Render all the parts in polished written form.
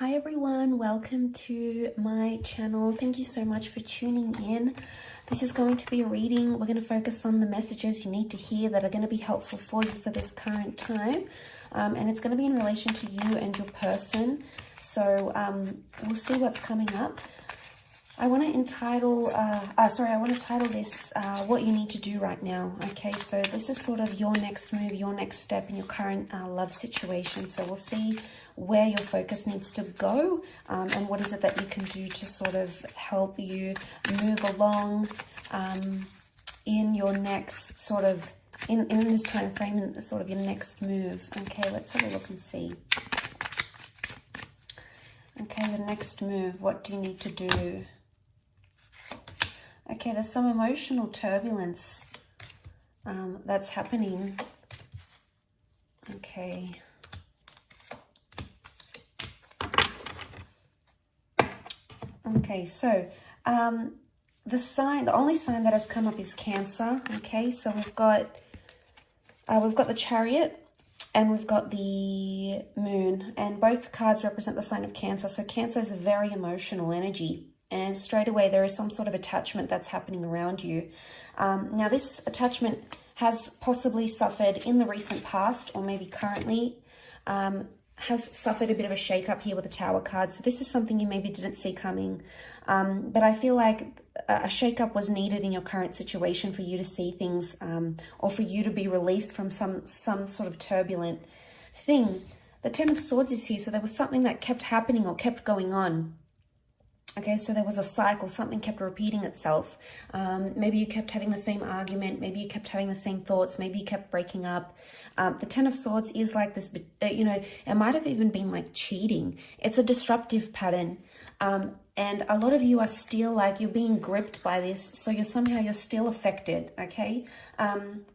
Hi everyone, welcome to my channel. Thank you so much for tuning in. This is going to be a reading. We're going to focus on the messages you need to hear that are going to be helpful for you for this current time. And it's going to be in relation to you and your person. So we'll see what's coming up. I want to title this what you need to do right now. Okay, so this is sort of your next move, your next step in your current love situation. So we'll see where your focus needs to go and what is it that you can do to sort of help you move along in your next sort of, in this time frame, in sort of your next move. Okay, let's have a look and see. Okay, the next move, what do you need to do? Okay, there's some emotional turbulence that's happening. Okay. Okay, so the only sign that has come up is Cancer. Okay, so we've got the Chariot and we've got the Moon, and both cards represent the sign of Cancer. So Cancer is a very emotional energy. And straight away, there is some sort of attachment that's happening around you. Now, this attachment has possibly suffered in the recent past, or maybe currently, has suffered a bit of a shake-up here with the Tower card. So this is something you maybe didn't see coming. But I feel like a shake-up was needed in your current situation for you to see things, or for you to be released from some sort of turbulent thing. The Ten of Swords is here, so there was something that kept happening or kept going on. Okay, so there was a cycle, something kept repeating itself. Maybe you kept having the same argument, maybe you kept having the same thoughts, maybe you kept breaking up. The Ten of Swords is like this, it might have even been like cheating. It's a disruptive pattern. And a lot of you are still like, you're being gripped by this, so you're still affected, okay? And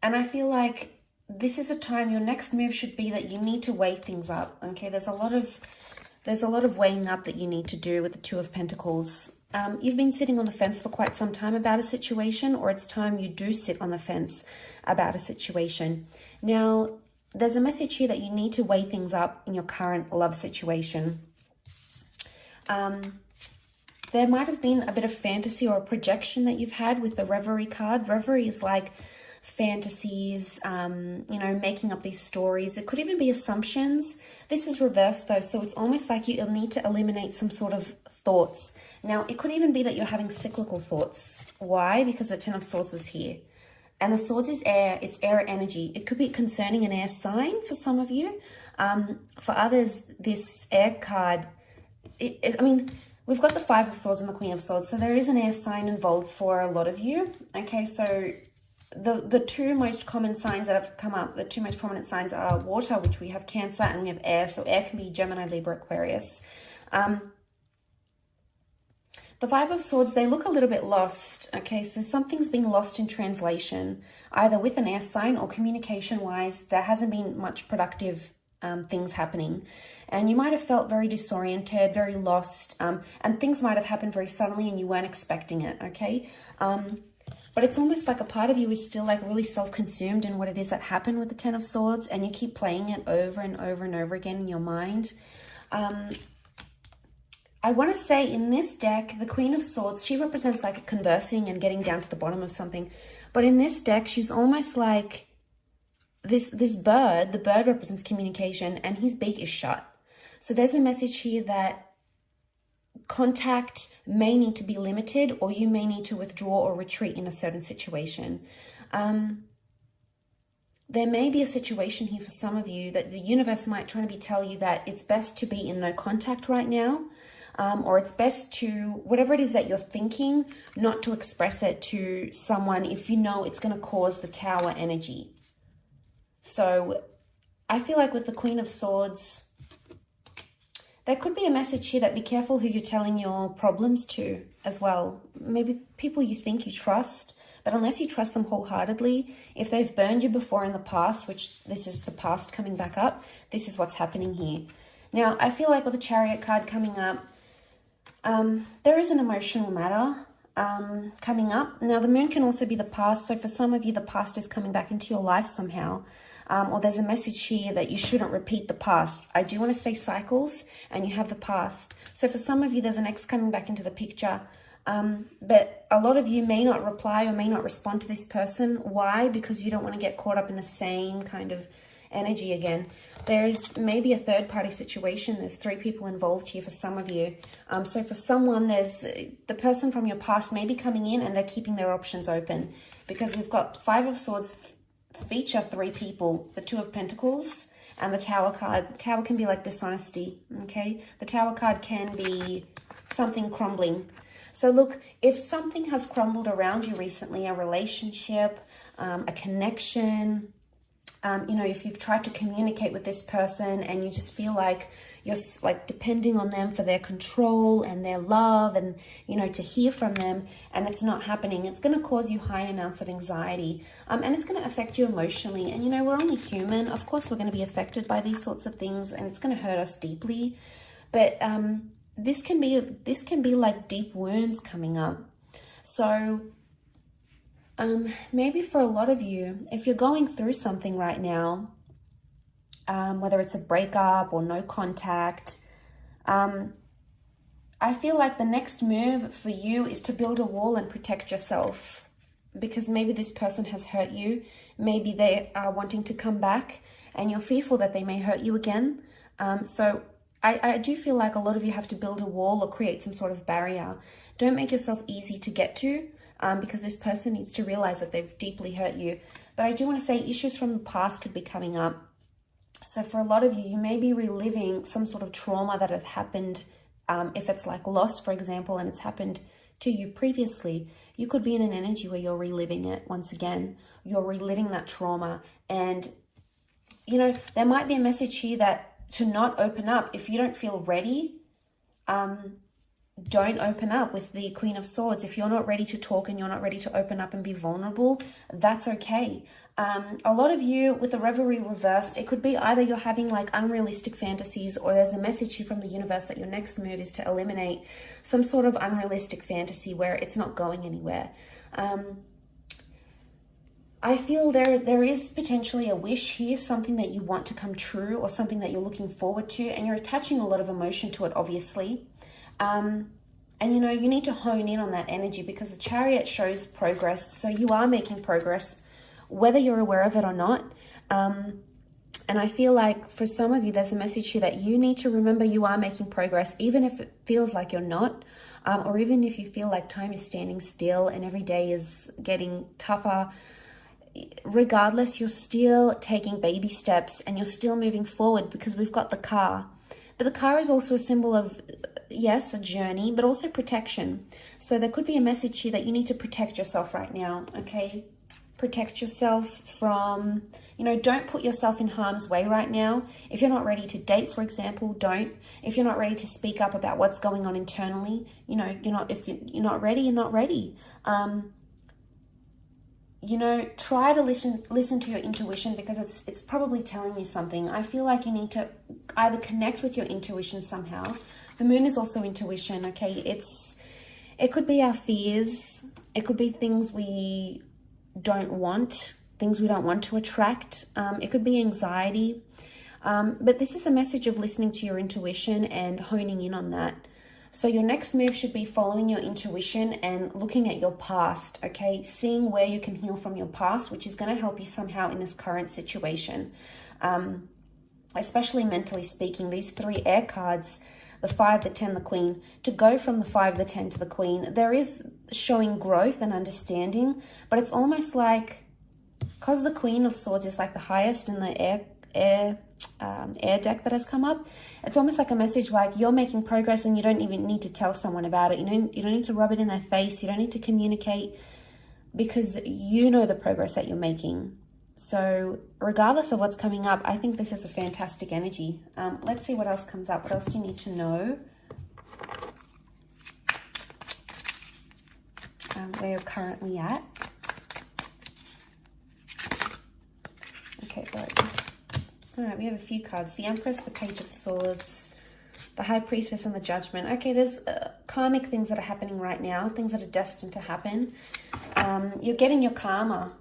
I feel like this is a time, your next move should be that you need to weigh things up, okay? There's a lot of weighing up that you need to do with the Two of Pentacles. You've been sitting on the fence for quite some time about a situation, or it's time you do sit on the fence about a situation. Now, there's a message here that you need to weigh things up in your current love situation. There might have been a bit of fantasy or a projection that you've had with the Reverie card. Reverie is like fantasies, making up these stories. It could even be assumptions. This is reversed though, so it's almost like you'll need to eliminate some sort of thoughts. Now, it could even be that you're having cyclical thoughts. Why? Because the Ten of Swords was here. And the Swords is air, it's air energy. It could be concerning an air sign for some of you. For others, this air card, we've got the Five of Swords and the Queen of Swords, so there is an air sign involved for a lot of you. Okay, so the two most common signs that have come up, the two most prominent signs are water, which we have Cancer, and we have air. So air can be Gemini, Libra, Aquarius. The Five of Swords, they look a little bit lost. Okay, so something's being lost in translation, either with an air sign or communication-wise. There hasn't been much productive things happening. And you might have felt very disoriented, very lost, and things might have happened very suddenly and you weren't expecting it, okay? But it's almost like a part of you is still like really self-consumed in what it is that happened with the Ten of Swords, and you keep playing it over and over and over again in your mind. I want to say in this deck, the Queen of Swords, she represents like conversing and getting down to the bottom of something. But in this deck, she's almost like this bird. The bird represents communication and his beak is shut. So there's a message here that contact may need to be limited, or you may need to withdraw or retreat in a certain situation. There may be a situation here for some of you that the universe might try to tell you that it's best to be in no contact right now, or it's best to, whatever it is that you're thinking, not to express it to someone if you know it's going to cause the Tower energy. So I feel like with the Queen of Swords, there could be a message here that be careful who you're telling your problems to as well. Maybe people you think you trust, but unless you trust them wholeheartedly, if they've burned you before in the past, which this is the past coming back up, this is what's happening here. Now, I feel like with the Chariot card coming up, there is an emotional matter coming up. Now, the Moon can also be the past. So for some of you, the past is coming back into your life somehow. or there's a message here that you shouldn't repeat the past. I do want to say cycles, and you have the past. So for some of you, there's an ex coming back into the picture. But a lot of you may not reply or may not respond to this person. Why? Because you don't want to get caught up in the same kind of energy again. There's maybe a third party situation. There's 3 people involved here for some of you. So for someone, there's the person from your past may be coming in and they're keeping their options open, because we've got 5 of Swords feature 3 people, the 2 of Pentacles and the Tower card. Tower can be like dishonesty, okay? The Tower card can be something crumbling. So look, if something has crumbled around you recently, a relationship, a connection, you know, if you've tried to communicate with this person and you just feel like you're like depending on them for their control and their love and, you know, to hear from them, and it's not happening, it's going to cause you high amounts of anxiety, and it's going to affect you emotionally. And, you know, we're only human. Of course, we're going to be affected by these sorts of things, and it's going to hurt us deeply. But this can be like deep wounds coming up. So maybe for a lot of you, if you're going through something right now, whether it's a breakup or no contact, I feel like the next move for you is to build a wall and protect yourself, because maybe this person has hurt you. Maybe they are wanting to come back and you're fearful that they may hurt you again. So I do feel like a lot of you have to build a wall or create some sort of barrier. Don't make yourself easy to get to, because this person needs to realize that they've deeply hurt you. But I do want to say issues from the past could be coming up. So for a lot of you, you may be reliving some sort of trauma that has happened. If it's like loss, for example, and it's happened to you previously, you could be in an energy where you're reliving it once again. You're reliving that trauma. And, you know, there might be a message here that to not open up. If you don't feel ready, don't open up with the Queen of Swords. If you're not ready to talk and you're not ready to open up and be vulnerable, that's okay. A lot of you with the Revelry reversed, it could be either you're having like unrealistic fantasies, or there's a message here from the universe that your next move is to eliminate some sort of unrealistic fantasy where it's not going anywhere. I feel there is potentially a wish here, something that you want to come true or something that you're looking forward to, and you're attaching a lot of emotion to it, obviously. And, you know, you need to hone in on that energy, because the Chariot shows progress. So you are making progress, whether you're aware of it or not. And I feel like for some of you, there's a message here that you need to remember you are making progress, even if it feels like you're not, or even if you feel like time is standing still and every day is getting tougher. Regardless, you're still taking baby steps and you're still moving forward, because we've got the car. But the car is also a symbol of, yes, a journey, but also protection. So there could be a message here that you need to protect yourself right now, okay? Protect yourself from, you know, don't put yourself in harm's way right now. If you're not ready to date, for example, don't. If you're not ready to speak up about what's going on internally, you know, if you're not ready, you're not ready. You know, try to listen to your intuition, because it's probably telling you something. I feel like you need to either connect with your intuition somehow. The moon is also intuition, okay? It could be our fears. It could be things we don't want, things we don't want to attract. It could be anxiety. But this is a message of listening to your intuition and honing in on that. So your next move should be following your intuition and looking at your past, okay? Seeing where you can heal from your past, which is going to help you somehow in this current situation. Especially mentally speaking, these 3 air cards, the 5, the 10, the Queen, to go from the 5, the 10 to the Queen, there is showing growth and understanding, but it's almost like, because the Queen of Swords is like the highest in the air deck that has come up, it's almost like a message like you're making progress and you don't even need to tell someone about it. You don't need to rub it in their face. You don't need to communicate, because you know the progress that you're making. So regardless of what's coming up, I think this is a fantastic energy. Let's see what else comes up. What else do you need to know? Where you're currently at. Okay, all right, we have a few cards. The Empress, the Page of Swords, the High Priestess, and the Judgment. Okay, there's karmic things that are happening right now, things that are destined to happen. You're getting your karma,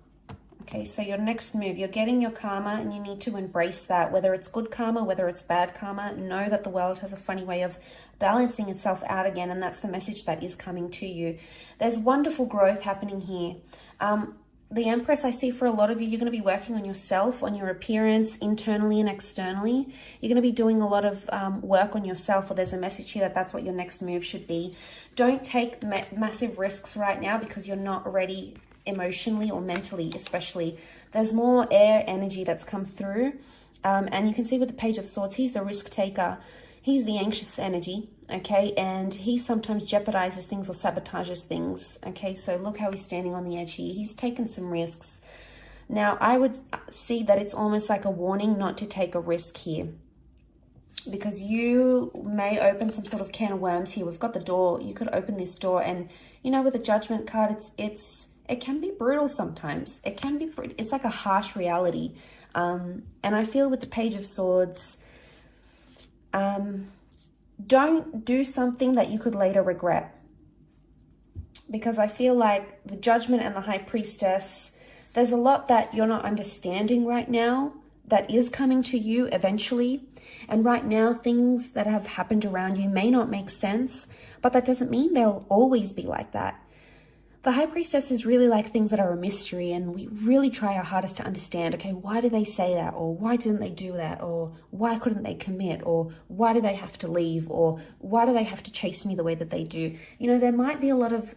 Okay, so your next move, you're getting your karma and you need to embrace that. Whether it's good karma, whether it's bad karma, know that the world has a funny way of balancing itself out again, and that's the message that is coming to you. There's wonderful growth happening here. The Empress, I see for a lot of you, you're going to be working on yourself, on your appearance, internally and externally. You're going to be doing a lot of work on yourself, or there's a message here that that's what your next move should be. Don't take massive risks right now because you're not ready emotionally or mentally, especially. There's more air energy that's come through. And you can see with the Page of Swords, he's the risk taker. He's the anxious energy, okay? And he sometimes jeopardizes things or sabotages things, okay? So look how he's standing on the edge here. He's taken some risks. Now, I would see that it's almost like a warning not to take a risk here, because you may open some sort of can of worms here. We've got the door. You could open this door, and, you know, with the Judgment card, it can be brutal sometimes. It's like a harsh reality. And I feel with the Page of Swords, don't do something that you could later regret, because I feel like the Judgment and the High Priestess, there's a lot that you're not understanding right now that is coming to you eventually. And right now, things that have happened around you may not make sense, but that doesn't mean they'll always be like that. The High Priestess is really like things that are a mystery, and we really try our hardest to understand, okay, why did they say that? Or why didn't they do that? Or why couldn't they commit? Or why do they have to leave? Or why do they have to chase me the way that they do? You know, there might be a lot of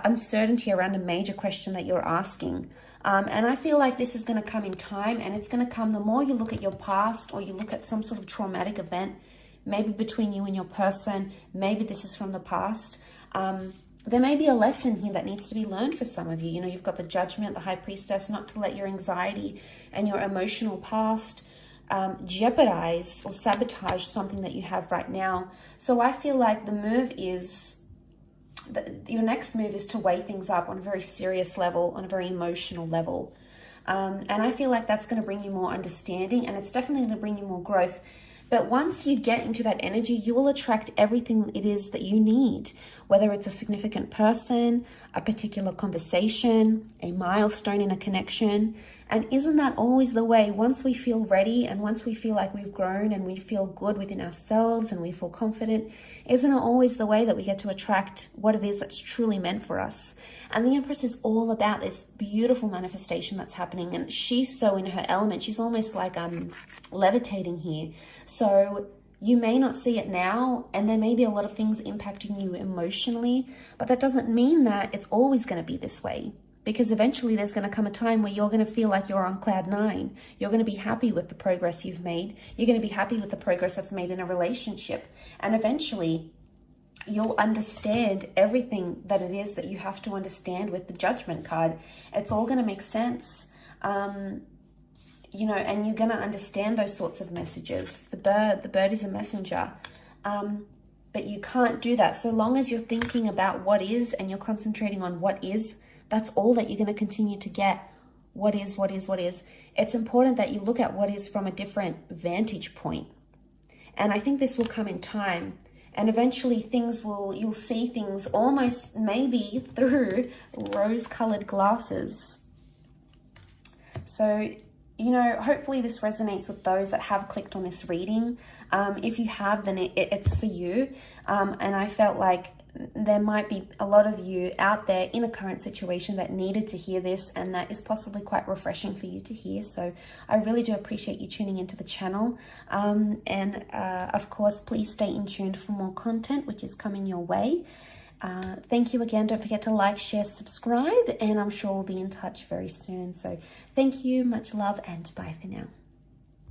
uncertainty around a major question that you're asking. And I feel like this is going to come in time, and it's going to come the more you look at your past, or you look at some sort of traumatic event, maybe between you and your person, maybe this is from the past. There may be a lesson here that needs to be learned for some of you. You know, you've got the Judgment, the High Priestess, not to let your anxiety and your emotional past jeopardize or sabotage something that you have right now. So I feel like the move is, your next move is to weigh things up on a very serious level, on a very emotional level. And I feel like that's going to bring you more understanding, and it's definitely going to bring you more growth. But once you get into that energy, you will attract everything it is that you need, whether it's a significant person, a particular conversation, a milestone in a connection. And isn't that always the way? Once we feel ready, and once we feel like we've grown and we feel good within ourselves and we feel confident, isn't it always the way that we get to attract what it is that's truly meant for us? And the Empress is all about this beautiful manifestation that's happening, and she's so in her element. She's almost like levitating here. So you may not see it now, and there may be a lot of things impacting you emotionally, but that doesn't mean that it's always going to be this way. Because eventually there's going to come a time where you're going to feel like you're on cloud 9. You're going to be happy with the progress you've made. You're going to be happy with the progress that's made in a relationship. And eventually you'll understand everything that it is that you have to understand with the Judgment card. It's all going to make sense. You know, and you're going to understand those sorts of messages. The bird is a messenger. But you can't do that. So long as you're thinking about what is, and you're concentrating on what is, that's all that you're going to continue to get. What is, what is, what is. It's important that you look at what is from a different vantage point. And I think this will come in time. And eventually you'll see things almost maybe through rose-colored glasses. So, you know, hopefully this resonates with those that have clicked on this reading. If you have, then it's for you. And I felt like there might be a lot of you out there in a current situation that needed to hear this, and that is possibly quite refreshing for you to hear. So I really do appreciate you tuning into the channel. And of course, please stay in tuned for more content, which is coming your way. Thank you again. Don't forget to like, share, subscribe, and I'm sure we'll be in touch very soon. So thank you, much love, and bye for now.